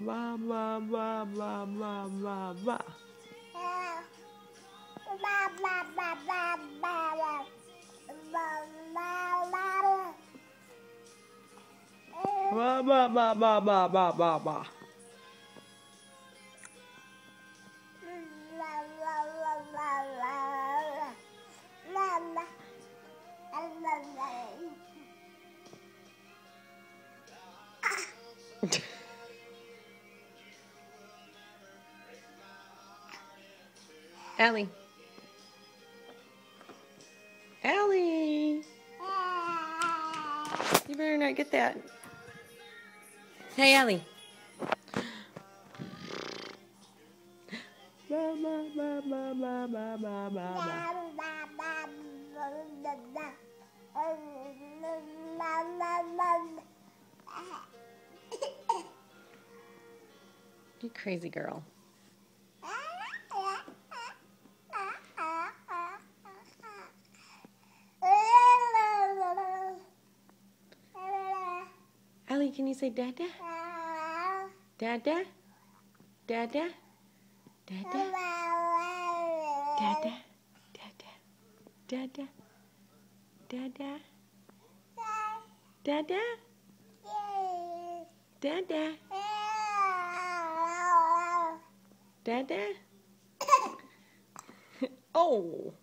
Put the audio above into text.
Ba ba ba ba ba ba ba. Ba ba ba ba ba ba ba ba. Allie. Allie. You better not get that. Hey, Allie. Ba ba ba ba ba ba ba ba ba. You crazy girl. Allie, can you say dada? Dada? Dada? Dada? Dada? Dada? Dada? Dada? Dada? Dada? Dada? Oh!